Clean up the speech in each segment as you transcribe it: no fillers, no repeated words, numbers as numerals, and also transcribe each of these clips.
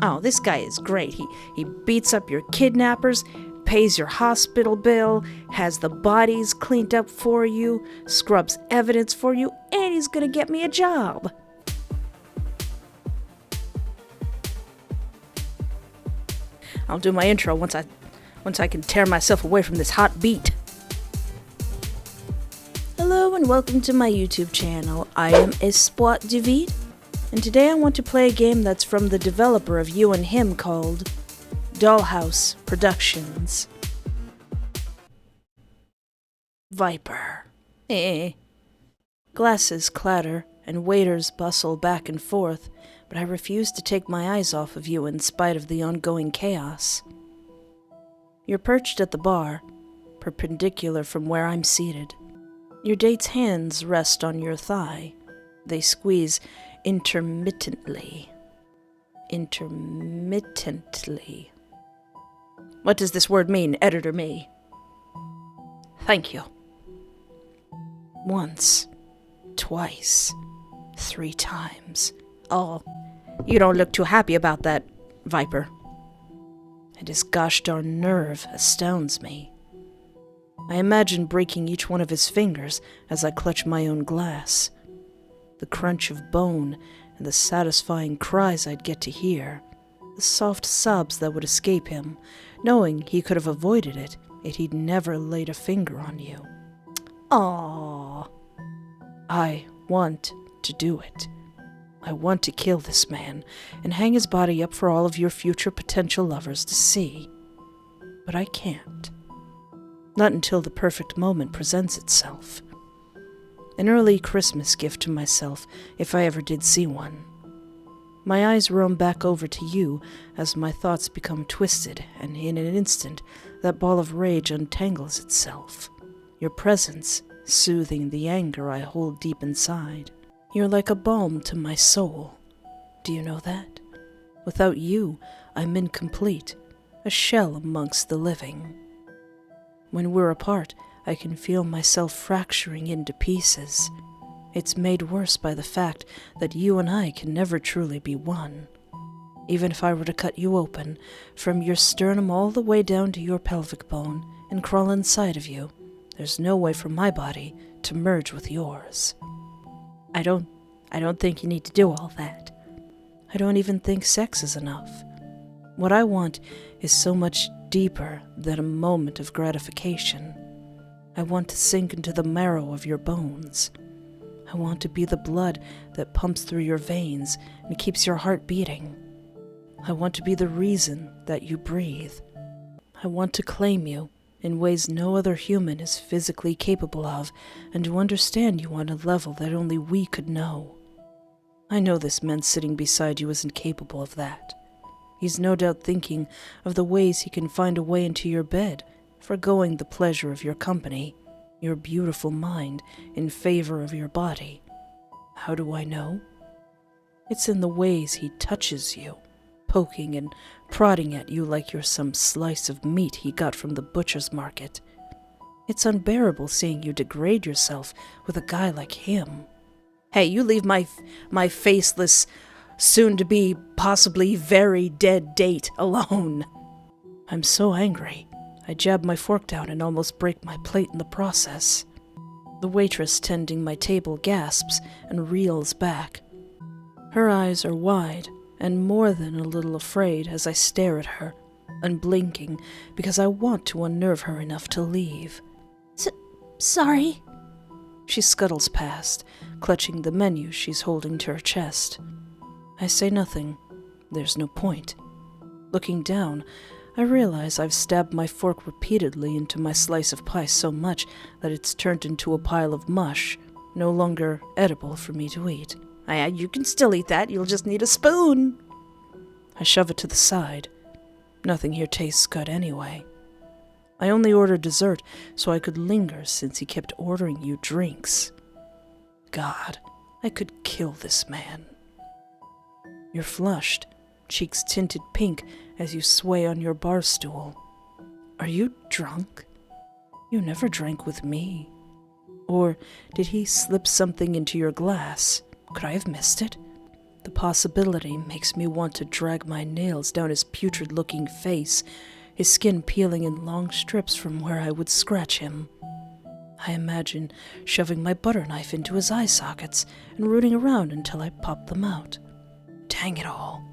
Oh, this guy is great. He beats up your kidnappers, pays your hospital bill, has the bodies cleaned up for you, scrubs evidence for you, and he's gonna get me a job. I'll do my intro once I can tear myself away from this hot beat. Hello and welcome to my YouTube channel. I am Espoir David, and today I want to play a game that's from the developer of You and Him called DollHouse Productions. Viper. Glasses clatter and waiters bustle back and forth, but I refuse to take my eyes off of you in spite of the ongoing chaos. You're perched at the bar, perpendicular from where I'm seated. Your date's hands rest on your thigh. They squeeze intermittently. Intermittently. What does this word mean, editor me? Thank you. Once, twice, 3 times. Oh, you don't look too happy about that, Viper. And his gosh darn nerve astounds me. I imagine breaking each one of his fingers as I clutch my own glass. The crunch of bone and the satisfying cries I'd get to hear. The soft sobs that would escape him, knowing he could have avoided it if he'd never laid a finger on you. Aww. I want to do it. I want to kill this man and hang his body up for all of your future potential lovers to see. But I can't. Not until the perfect moment presents itself. An early Christmas gift to myself, if I ever did see one. My eyes roam back over to you as my thoughts become twisted, and in an instant, that ball of rage untangles itself. Your presence soothing the anger I hold deep inside. You're like a balm to my soul. Do you know that? Without you, I'm incomplete, a shell amongst the living. When we're apart, I can feel myself fracturing into pieces. It's made worse by the fact that you and I can never truly be one. Even if I were to cut you open, from your sternum all the way down to your pelvic bone, and crawl inside of you, there's no way for my body to merge with yours. I don't think you need to do all that. I don't even think sex is enough. What I want is so much deeper than a moment of gratification. I want to sink into the marrow of your bones. I want to be the blood that pumps through your veins and keeps your heart beating. I want to be the reason that you breathe. I want to claim you in ways no other human is physically capable of, and to understand you on a level that only we could know. I know this man sitting beside you isn't capable of that. He's no doubt thinking of the ways he can find a way into your bed, forgoing the pleasure of your company, your beautiful mind, in favor of your body. How do I know? It's in the ways he touches you, poking and prodding at you like you're some slice of meat he got from the butcher's market. It's unbearable seeing you degrade yourself with a guy like him. Hey, you leave my faceless, soon-to-be, possibly very dead date alone. I'm so angry. I jab my fork down and almost break my plate in the process. The waitress tending my table gasps and reels back. Her eyes are wide and more than a little afraid as I stare at her, unblinking, because I want to unnerve her enough to leave. Sorry. She scuttles past, clutching the menu she's holding to her chest. I say nothing. There's no point. Looking down, I realize I've stabbed my fork repeatedly into my slice of pie so much that it's turned into a pile of mush, no longer edible for me to eat. You can still eat that, you'll just need a spoon. I shove it to the side. Nothing here tastes good anyway. I only ordered dessert so I could linger since he kept ordering you drinks. God, I could kill this man. You're flushed, cheeks tinted pink as you sway on your bar stool. Are you drunk? You never drank with me. Or did he slip something into your glass? Could I have missed it? The possibility makes me want to drag my nails down his putrid-looking face, his skin peeling in long strips from where I would scratch him. I imagine shoving my butter knife into his eye sockets and rooting around until I pop them out. Dang it all.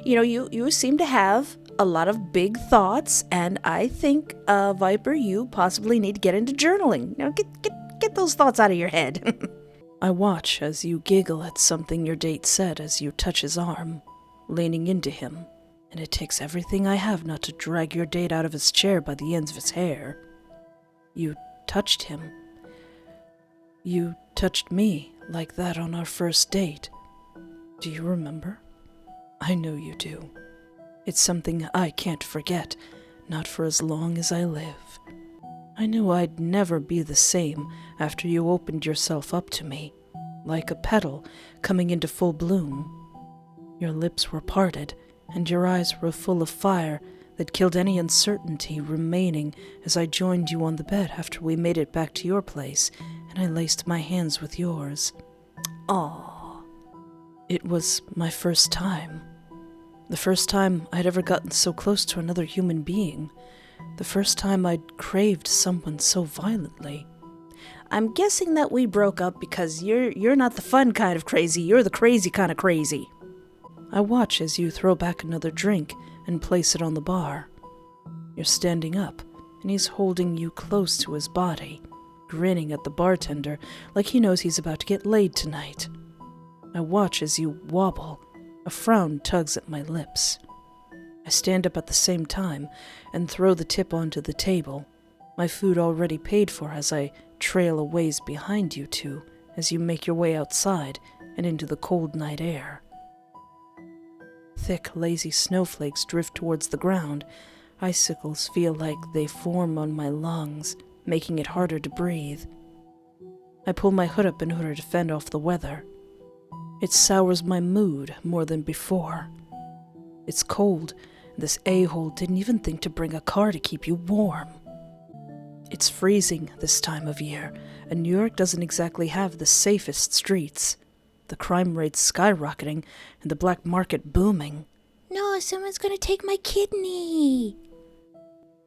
You know, you seem to have a lot of big thoughts, and I think, Viper, you possibly need to get into journaling. Now, get those thoughts out of your head. I watch as you giggle at something your date said as you touch his arm, leaning into him, and it takes everything I have not to drag your date out of his chair by the ends of his hair. You touched him. You touched me like that on our first date. Do you remember? I know you do. It's something I can't forget, not for as long as I live. I knew I'd never be the same after you opened yourself up to me, like a petal coming into full bloom. Your lips were parted, and your eyes were full of fire that killed any uncertainty remaining as I joined you on the bed after we made it back to your place, and I laced my hands with yours. Aww. It was my first time. The first time I'd ever gotten so close to another human being. The first time I'd craved someone so violently. I'm guessing that we broke up because you're not the fun kind of crazy, you're the crazy kind of crazy. I watch as you throw back another drink and place it on the bar. You're standing up, and he's holding you close to his body, grinning at the bartender like he knows he's about to get laid tonight. I watch as you wobble. A frown tugs at my lips. I stand up at the same time and throw the tip onto the table, my food already paid for as I trail a ways behind you two as you make your way outside and into the cold night air. Thick, lazy snowflakes drift towards the ground. Icicles feel like they form on my lungs, making it harder to breathe. I pull my hood up in order to fend off the weather. It sours my mood more than before. It's cold, and this a-hole didn't even think to bring a car to keep you warm. It's freezing this time of year, and New York doesn't exactly have the safest streets. The crime rate's skyrocketing, and the black market booming. No, someone's gonna take my kidney.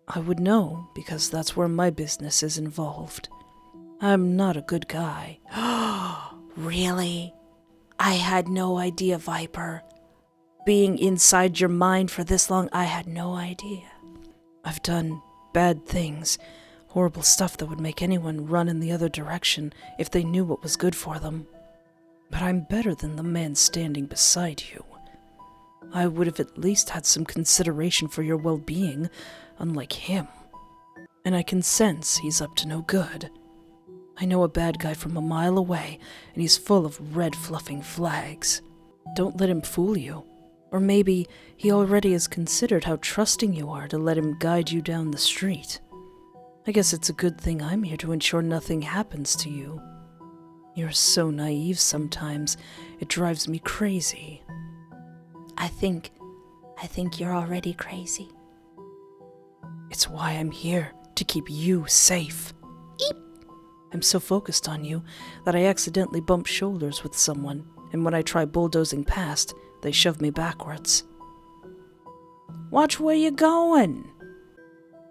I would know, because that's where my business is involved. I'm not a good guy. Really? I had no idea, Viper. Being inside your mind for this long, I had no idea. I've done bad things, horrible stuff that would make anyone run in the other direction if they knew what was good for them. But I'm better than the man standing beside you. I would have at least had some consideration for your well-being, unlike him. And I can sense he's up to no good. I know a bad guy from a mile away, and he's full of red fluffing flags. Don't let him fool you. Or maybe he already has considered how trusting you are to let him guide you down the street. I guess it's a good thing I'm here to ensure nothing happens to you. You're so naive sometimes, it drives me crazy. I think you're already crazy. It's why I'm here, to keep you safe. Eep! I'm so focused on you that I accidentally bump shoulders with someone, and when I try bulldozing past, they shove me backwards. Watch where you're going!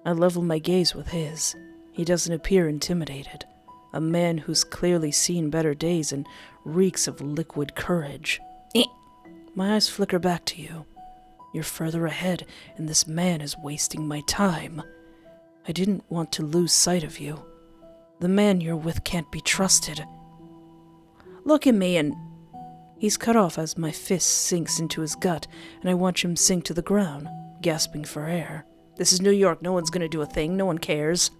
I level my gaze with his. He doesn't appear intimidated. A man who's clearly seen better days and reeks of liquid courage. My eyes flicker back to you. You're further ahead, and this man is wasting my time. I didn't want to lose sight of you. The man you're with can't be trusted. Look at me and... He's cut off as my fist sinks into his gut, and I watch him sink to the ground, gasping for air. This is New York, no one's gonna do a thing, no one cares.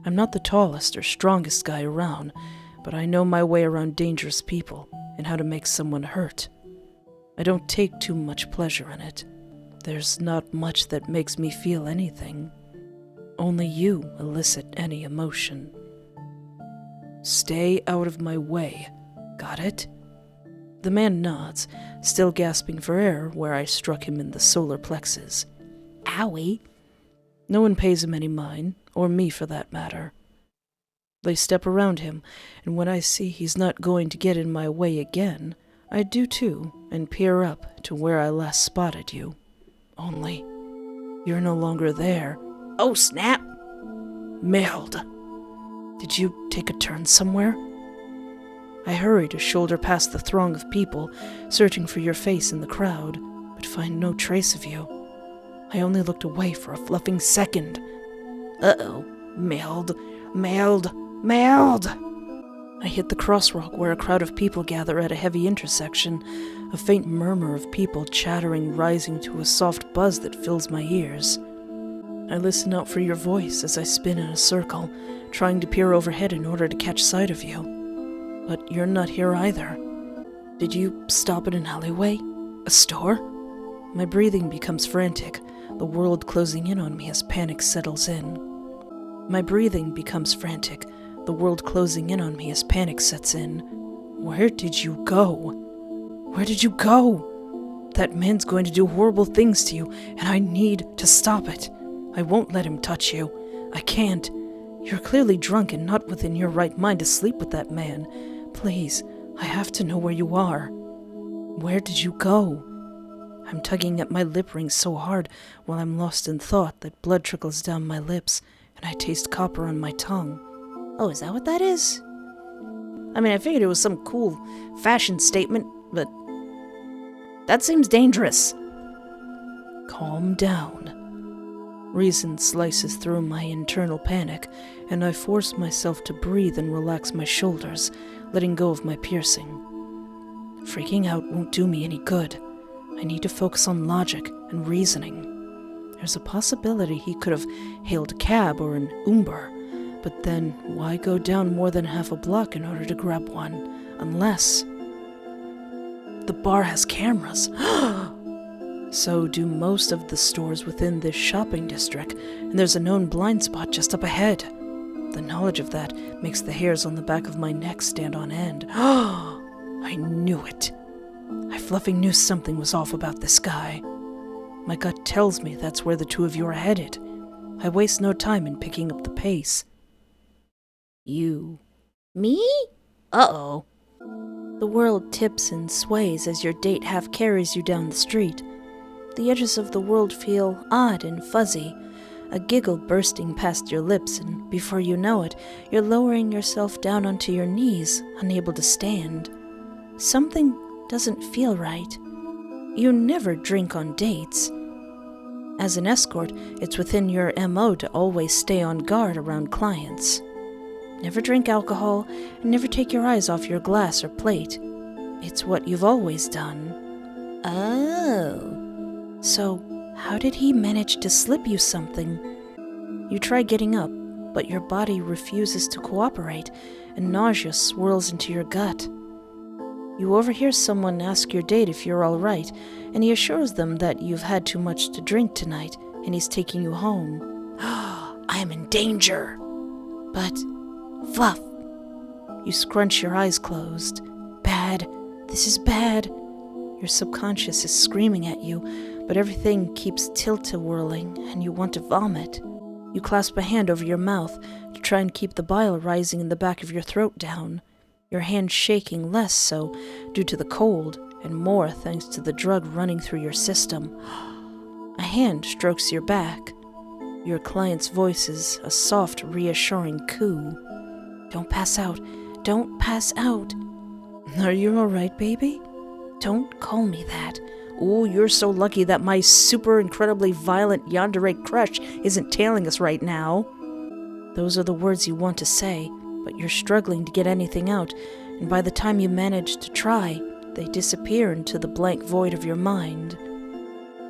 I'm not the tallest or strongest guy around, but I know my way around dangerous people and how to make someone hurt. I don't take too much pleasure in it. There's not much that makes me feel anything. Only you elicit any emotion. Stay out of my way. Got it? The man nods, still gasping for air where I struck him in the solar plexus. Owie. No one pays him any mind, or me for that matter. They step around him, and when I see he's not going to get in my way again, I do too, and peer up to where I last spotted you. Only, you're no longer there. Oh, snap! Meld. Did you take a turn somewhere? I hurry to shoulder past the throng of people, searching for your face in the crowd, but find no trace of you. I only looked away for a fluffing second. Uh-oh. Meld. I hit the crosswalk where a crowd of people gather at a heavy intersection, a faint murmur of people chattering rising to a soft buzz that fills my ears. I listen out for your voice as I spin in a circle, trying to peer overhead in order to catch sight of you. But you're not here either. Did you stop at an alleyway? A store? My breathing becomes frantic, the world closing in on me as panic settles in. My breathing becomes frantic, the world closing in on me as panic sets in. Where did you go? Where did you go? That man's going to do horrible things to you, and I need to stop it. I won't let him touch you. I can't. You're clearly drunk and not within your right mind to sleep with that man. Please, I have to know where you are. Where did you go? I'm tugging at my lip ring so hard while I'm lost in thought that blood trickles down my lips, and I taste copper on my tongue. Oh, is that what that is? I mean, I figured it was some cool fashion statement, but that seems dangerous. Calm down. Reason slices through my internal panic, and I force myself to breathe and relax my shoulders, letting go of my piercing. Freaking out won't do me any good. I need to focus on logic and reasoning. There's a possibility he could have hailed a cab or an Uber, but then why go down more than half a block in order to grab one? Unless the bar has cameras. So do most of the stores within this shopping district, and there's a known blind spot just up ahead. The knowledge of that makes the hairs on the back of my neck stand on end. I knew it. I fluffing knew something was off about this guy. My gut tells me that's where the two of you are headed. I waste no time in picking up the pace. You. Me? Uh-oh. The world tips and sways as your date half carries you down the street. The edges of the world feel odd and fuzzy, a giggle bursting past your lips, and before you know it, you're lowering yourself down onto your knees, unable to stand. Something doesn't feel right. You never drink on dates. As an escort, it's within your MO to always stay on guard around clients. Never drink alcohol, and never take your eyes off your glass or plate. It's what you've always done. Oh. So, how did he manage to slip you something? You try getting up, but your body refuses to cooperate, and nausea swirls into your gut. You overhear someone ask your date if you're all right, and he assures them that you've had too much to drink tonight, and he's taking you home. I am in danger! But, Fluff, you scrunch your eyes closed. Bad. This is bad. Your subconscious is screaming at you, but everything keeps tilt-a-whirling, and you want to vomit. You clasp a hand over your mouth to try and keep the bile rising in the back of your throat down, your hand shaking less so due to the cold, and more thanks to the drug running through your system. A hand strokes your back. Your client's voice is a soft, reassuring coo. Don't pass out. Don't pass out. Are you all right, baby? Don't call me that. Ooh, you're so lucky that my super incredibly violent yandere crush isn't tailing us right now. Those are the words you want to say, but you're struggling to get anything out, and by the time you manage to try, they disappear into the blank void of your mind.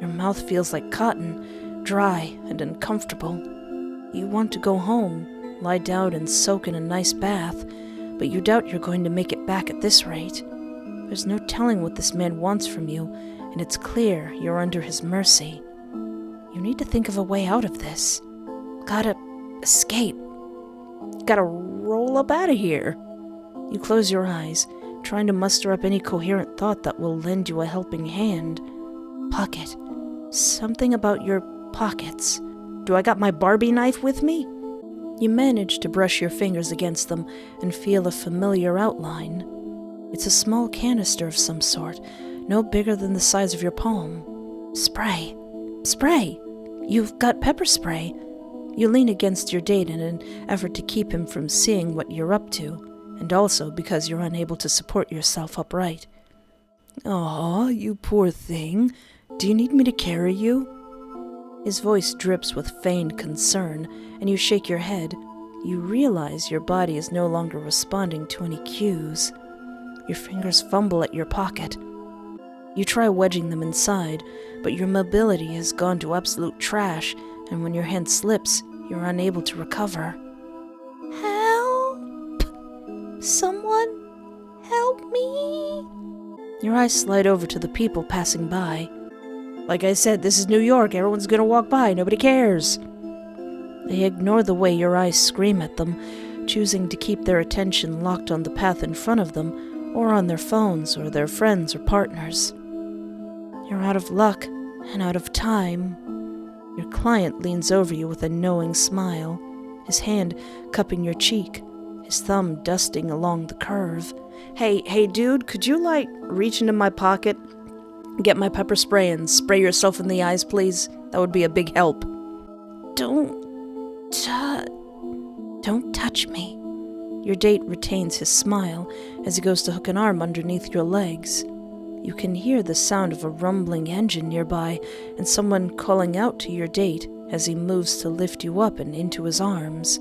Your mouth feels like cotton, dry and uncomfortable. You want to go home, lie down and soak in a nice bath, but you doubt you're going to make it back at this rate. There's no telling what this man wants from you, and it's clear you're under his mercy. You need to think of a way out of this. Gotta escape. Gotta roll up out of here. You close your eyes, trying to muster up any coherent thought that will lend you a helping hand. Pocket. Something about your pockets. Do I got my Barbie knife with me? You manage to brush your fingers against them and feel a familiar outline. It's a small canister of some sort, no bigger than the size of your palm. Spray! Spray! You've got pepper spray! You lean against your date in an effort to keep him from seeing what you're up to, and also because you're unable to support yourself upright. "Aw, you poor thing. Do you need me to carry you?" His voice drips with feigned concern, and you shake your head. You realize your body is no longer responding to any cues. Your fingers fumble at your pocket. You try wedging them inside, but your mobility has gone to absolute trash, and when your hand slips, you're unable to recover. "Help! Someone help me!" Your eyes slide over to the people passing by. "Like I said, this is New York. Everyone's gonna walk by. Nobody cares." They ignore the way your eyes scream at them, choosing to keep their attention locked on the path in front of them, or on their phones, or their friends or partners. You're out of luck, and out of time. Your client leans over you with a knowing smile, his hand cupping your cheek, his thumb dusting along the curve. Hey, dude, could you, reach into my pocket, get my pepper spray, and spray yourself in the eyes, please? That would be a big help." Don't touch me." Your date retains his smile as he goes to hook an arm underneath your legs. You can hear the sound of a rumbling engine nearby and someone calling out to your date as he moves to lift you up and into his arms.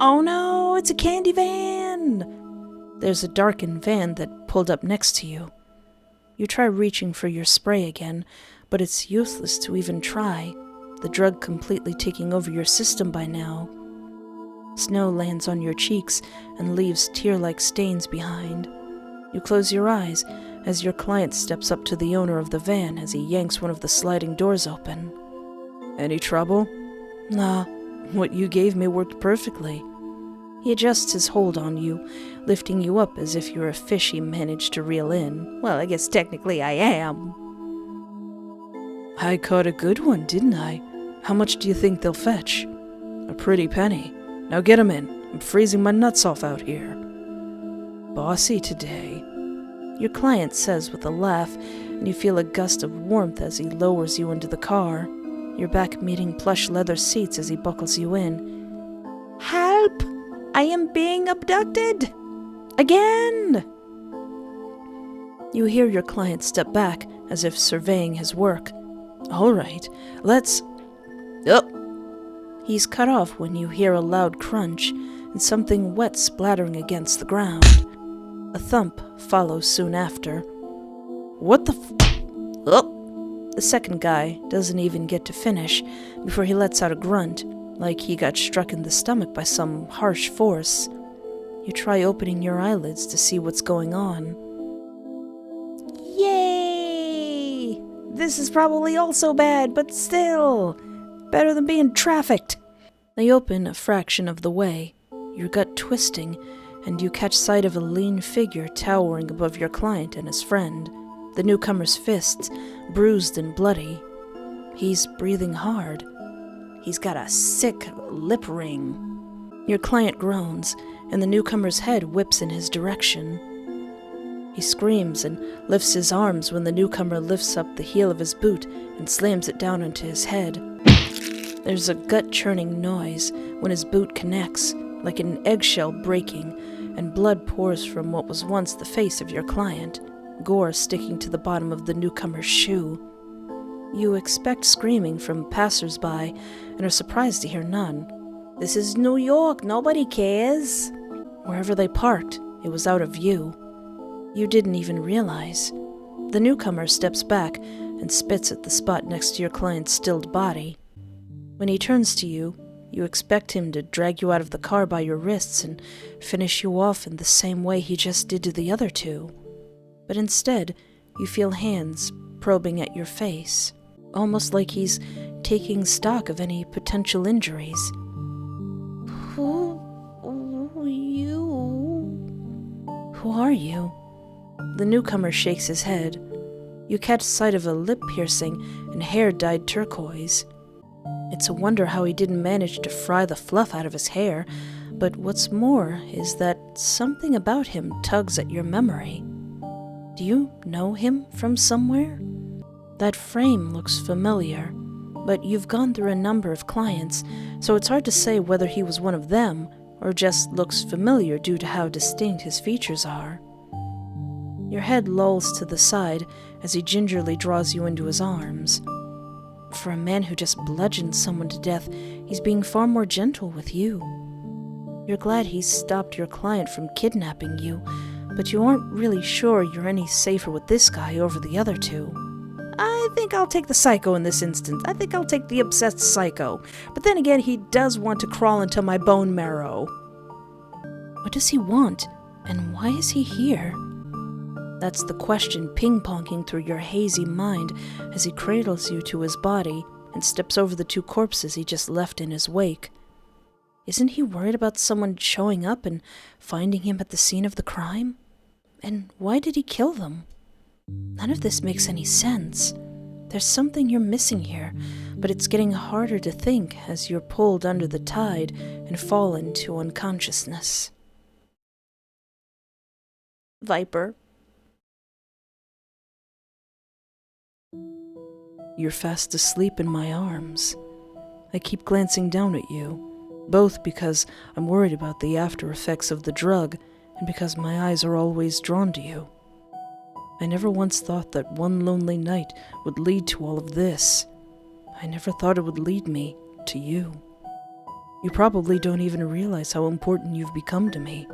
"Oh no, it's a candy van!" There's a darkened van that pulled up next to you. You try reaching for your spray again, but it's useless to even try, the drug completely taking over your system by now. Snow lands on your cheeks and leaves tear-like stains behind. You close your eyes as your client steps up to the owner of the van as he yanks one of the sliding doors open. "Any trouble?" "Nah, what you gave me worked perfectly." He adjusts his hold on you, lifting you up as if you're a fish he managed to reel in. "Well, I guess technically I am." "I caught a good one, didn't I? How much do you think they'll fetch?" "A pretty penny. Now get 'em in. I'm freezing my nuts off out here." "Bossy today," your client says with a laugh, and you feel a gust of warmth as he lowers you into the car, your back meeting plush leather seats as he buckles you in. "Help! I am being abducted! Again!" You hear your client step back as if surveying his work. "All right, let's..." "Oh!" He's cut off when you hear a loud crunch and something wet splattering against the ground. A thump follows soon after. "What the Oh!" The second guy doesn't even get to finish before he lets out a grunt, like he got struck in the stomach by some harsh force. You try opening your eyelids to see what's going on. "Yay! This is probably also bad, but still, better than being trafficked." They open a fraction of the way, your gut twisting, and you catch sight of a lean figure towering above your client and his friend, the newcomer's fists bruised and bloody. He's breathing hard. He's got a sick lip ring. Your client groans, and the newcomer's head whips in his direction. He screams and lifts his arms when the newcomer lifts up the heel of his boot and slams it down onto his head. There's a gut-churning noise when his boot connects, like an eggshell breaking, and blood pours from what was once the face of your client, gore sticking to the bottom of the newcomer's shoe. You expect screaming from passers-by and are surprised to hear none. This is New York, nobody cares. Wherever they parked, it was out of view. You didn't even realize. The newcomer steps back and spits at the spot next to your client's stilled body. When he turns to you, you expect him to drag you out of the car by your wrists and finish you off in the same way he just did to the other two. But instead, you feel hands probing at your face, almost like he's taking stock of any potential injuries. Who are you? The newcomer shakes his head. You catch sight of a lip piercing and hair dyed turquoise. It's a wonder how he didn't manage to fry the fluff out of his hair, but what's more is that something about him tugs at your memory. Do you know him from somewhere? That frame looks familiar, but you've gone through a number of clients, so it's hard to say whether he was one of them or just looks familiar due to how distinct his features are. Your head lolls to the side as he gingerly draws you into his arms. For a man who just bludgeoned someone to death, he's being far more gentle with you. You're glad he stopped your client from kidnapping you, but you aren't really sure you're any safer with this guy over the other two. I think I'll take the psycho in this instance. I think I'll take the obsessed psycho. But then again, he does want to crawl into my bone marrow. What does he want? And why is he here? That's the question ping-ponging through your hazy mind as he cradles you to his body and steps over the two corpses he just left in his wake. Isn't he worried about someone showing up and finding him at the scene of the crime? And why did he kill them? None of this makes any sense. There's something you're missing here, but it's getting harder to think as you're pulled under the tide and fall into unconsciousness. Viper. You're fast asleep in my arms. I keep glancing down at you, both because I'm worried about the after effects of the drug and because my eyes are always drawn to you. I never once thought that one lonely night would lead to all of this. I never thought it would lead me to you. You probably don't even realize how important you've become to me.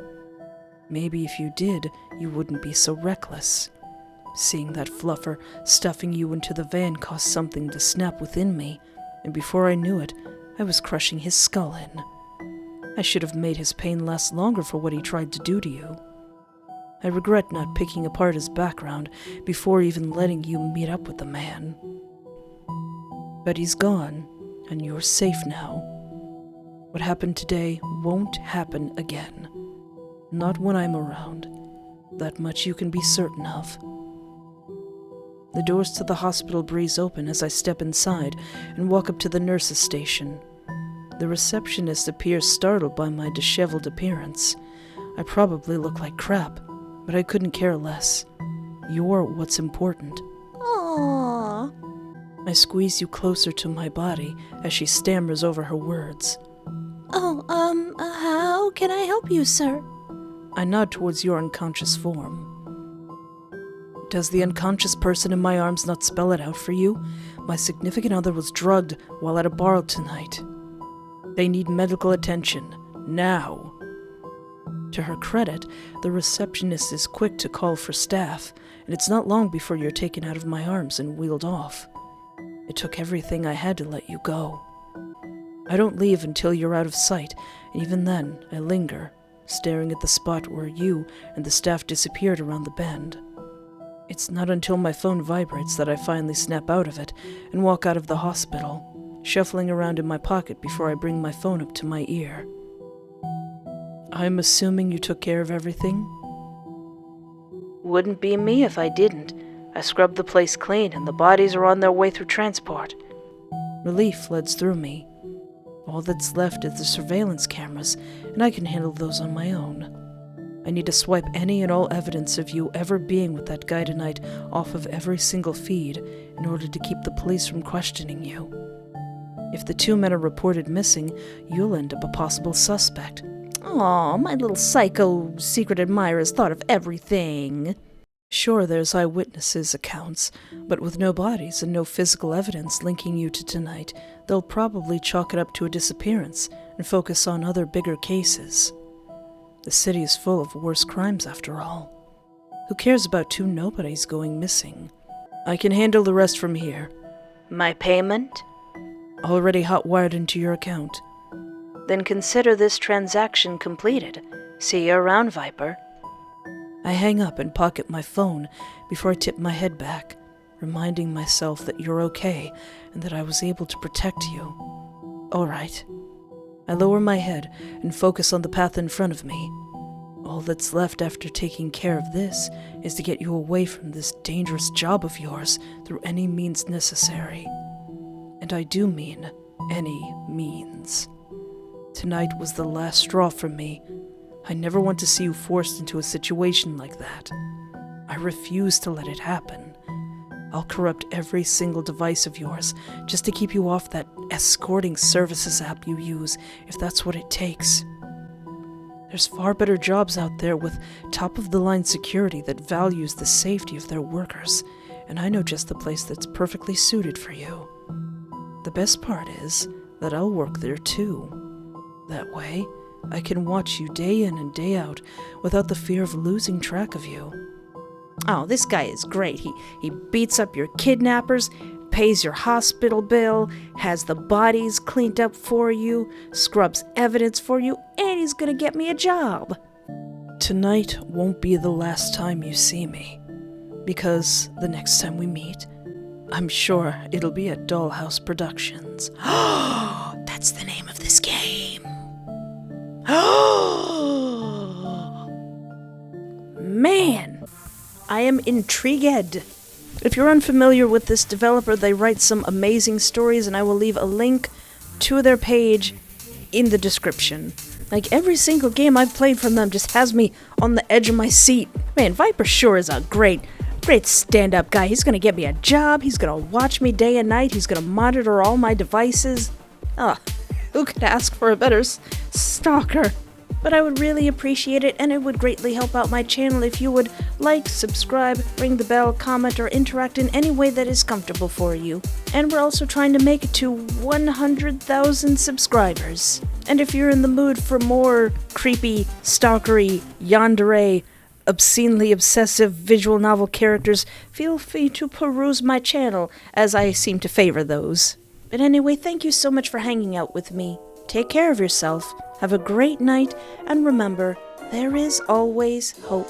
Maybe if you did, you wouldn't be so reckless. Seeing that fluffer stuffing you into the van caused something to snap within me, and before I knew it, I was crushing his skull in. I should have made his pain last longer for what he tried to do to you. I regret not picking apart his background before even letting you meet up with the man. But he's gone, and you're safe now. What happened today won't happen again. Not when I'm around. That much you can be certain of. The doors to the hospital breeze open as I step inside and walk up to the nurse's station. The receptionist appears startled by my disheveled appearance. I probably look like crap, but I couldn't care less. You're what's important. Aww. I squeeze you closer to my body as she stammers over her words. How can I help you, sir? I nod towards your unconscious form. Does the unconscious person in my arms not spell it out for you? My significant other was drugged while at a bar tonight. They need medical attention. Now. To her credit, the receptionist is quick to call for staff, and it's not long before you're taken out of my arms and wheeled off. It took everything I had to let you go. I don't leave until you're out of sight, and even then, I linger, staring at the spot where you and the staff disappeared around the bend. It's not until my phone vibrates that I finally snap out of it and walk out of the hospital, shuffling around in my pocket before I bring my phone up to my ear. I'm assuming you took care of everything? Wouldn't be me if I didn't. I scrubbed the place clean and the bodies are on their way through transport. Relief floods through me. All that's left is the surveillance cameras, and I can handle those on my own. I need to swipe any and all evidence of you ever being with that guy tonight off of every single feed in order to keep the police from questioning you. If the two men are reported missing, you'll end up a possible suspect. Aw, my little psycho secret admirer's thought of everything. Sure, there's eyewitnesses' accounts, but with no bodies and no physical evidence linking you to tonight, they'll probably chalk it up to a disappearance and focus on other bigger cases. The city is full of worse crimes, after all. Who cares about two nobodies going missing? I can handle the rest from here. My payment? Already hot-wired into your account. Then consider this transaction completed. See you around, Viper. I hang up and pocket my phone before I tip my head back, reminding myself that you're okay and that I was able to protect you. All right. I lower my head and focus on the path in front of me. All that's left after taking care of this is to get you away from this dangerous job of yours through any means necessary. And I do mean any means. Tonight was the last straw for me. I never want to see you forced into a situation like that. I refuse to let it happen. I'll corrupt every single device of yours just to keep you off that escorting services app you use, if that's what it takes. There's far better jobs out there with top-of-the-line security that values the safety of their workers, and I know just the place that's perfectly suited for you. The best part is that I'll work there too. That way, I can watch you day in and day out without the fear of losing track of you. Oh, this guy is great. He beats up your kidnappers, pays your hospital bill, has the bodies cleaned up for you, scrubs evidence for you, and he's gonna get me a job. Tonight won't be the last time you see me, because the next time we meet, I'm sure it'll be at DollHouse Productions. That's the name of this game. Man, I am intrigued. If you're unfamiliar with this developer, they write some amazing stories, and I will leave a link to their page in the description. Like, every single game I've played from them just has me on the edge of my seat. Man, Viper sure is a great stand-up guy. He's gonna get me a job, he's gonna watch me day and night, he's gonna monitor all my devices. Who could ask for a better stalker? But I would really appreciate it, and it would greatly help out my channel if you would like, subscribe, ring the bell, comment, or interact in any way that is comfortable for you. And we're also trying to make it to 100,000 subscribers. And if you're in the mood for more creepy, stalkery, yandere, obscenely obsessive visual novel characters, feel free to peruse my channel, as I seem to favor those. But anyway, thank you so much for hanging out with me. Take care of yourself, have a great night, and remember, there is always hope.